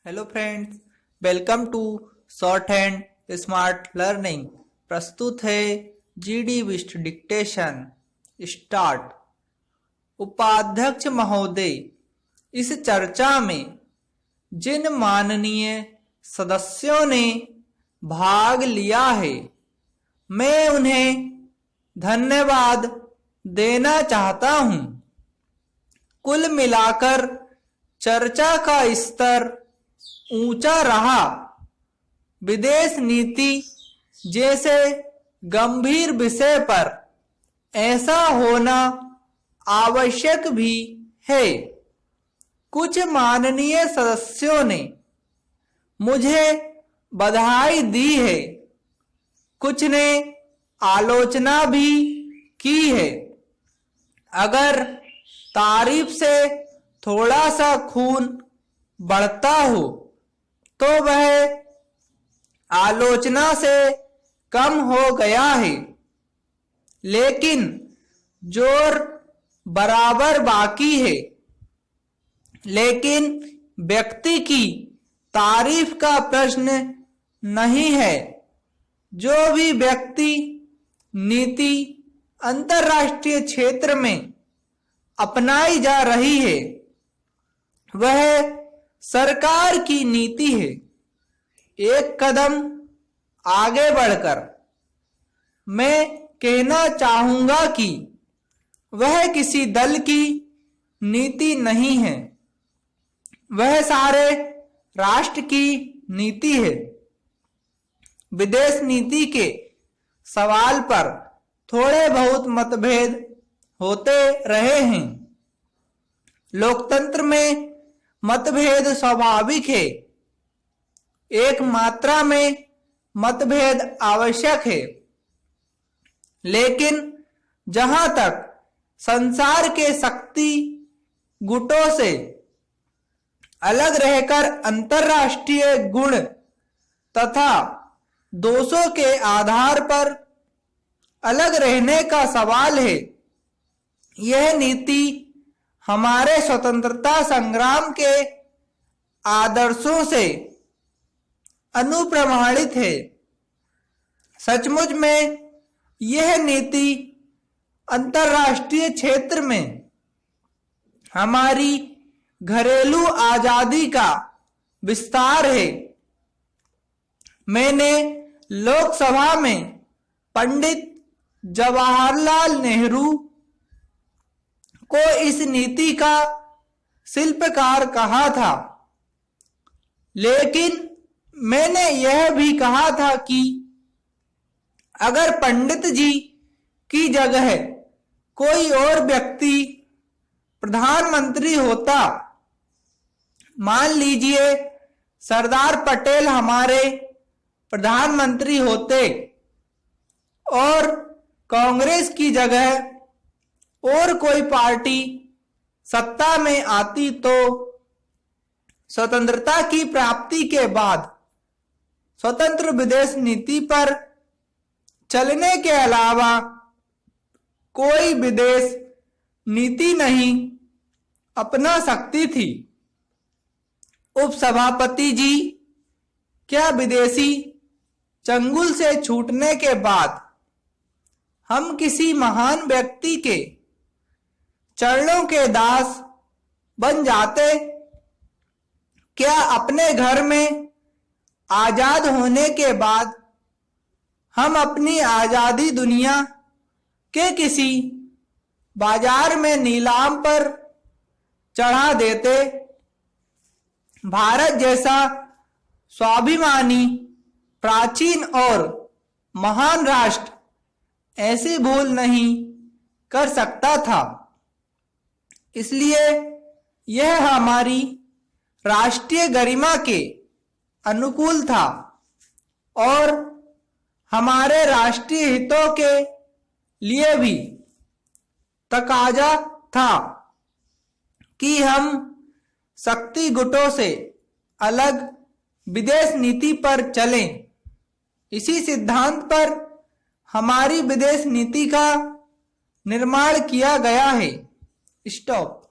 Hello friends, welcome to short hand smart learning. प्रस्तुत है GD विस्ट dictation. Start. उपाध्यक्ष महोदय, इस चर्चा में जिन माननीय सदस्यों ने भाग लिया है, मैं उन्हें धन्यवाद देना चाहता हूं। कुल मिलाकर चर्चा का स्तर ऊंचा रहा। विदेश नीति जैसे गंभीर विषय पर ऐसा होना आवश्यक भी है। कुछ माननीय सदस्यों ने मुझे बधाई दी है, कुछ ने आलोचना भी की है। अगर तारीफ से थोड़ा सा खून बढ़ता हो तो वह आलोचना से कम हो गया है, लेकिन जोर बराबर बाकी है। लेकिन व्यक्ति की तारीफ का प्रश्न नहीं है। जो भी व्यक्ति नीति अंतर्राष्ट्रीय क्षेत्र में अपनाई जा रही है, वह सरकार की नीति है। एक कदम आगे बढ़कर मैं कहना चाहूंगा कि वह किसी दल की नीति नहीं है, वह सारे राष्ट्र की नीति है। विदेश नीति के सवाल पर थोड़े बहुत मतभेद होते रहे हैं। लोकतंत्र में मतभेद स्वाभाविक है। एक मात्रा में मतभेद आवश्यक है, लेकिन जहां तक संसार के शक्ति गुटों से अलग रहकर अंतर्राष्ट्रीय गुण तथा दोषों के आधार पर अलग रहने का सवाल है, यह नीति हमारे स्वतंत्रता संग्राम के आदर्शों से अनुप्रमाणित है। सचमुच में यह नीति अंतर्राष्ट्रीय क्षेत्र में हमारी घरेलू आजादी का विस्तार है। मैंने लोकसभा में पंडित जवाहरलाल नेहरू को इस नीति का शिल्पकार कहा था, लेकिन मैंने यह भी कहा था कि अगर पंडित जी की जगह कोई और व्यक्ति प्रधानमंत्री होता, मान लीजिए सरदार पटेल हमारे प्रधानमंत्री होते और कांग्रेस की जगह और कोई पार्टी सत्ता में आती, तो स्वतंत्रता की प्राप्ति के बाद स्वतंत्र विदेश नीति पर चलने के अलावा कोई विदेश नीति नहीं अपना सकती थी। उपसभापति जी, क्या विदेशी चंगुल से छूटने के बाद हम किसी महान व्यक्ति के चरणों के दास बन जाते? क्या अपने घर में आजाद होने के बाद हम अपनी आजादी दुनिया के किसी बाजार में नीलाम पर चढ़ा देते? भारत जैसा स्वाभिमानी, प्राचीन और महान राष्ट्र ऐसी भूल नहीं कर सकता था। इसलिए यह हमारी राष्ट्रीय गरिमा के अनुकूल था और हमारे राष्ट्रीय हितों के लिए भी तकाजा था कि हम शक्ति गुटों से अलग विदेश नीति पर चलें। इसी सिद्धांत पर हमारी विदेश नीति का निर्माण किया गया है। स्टॉप।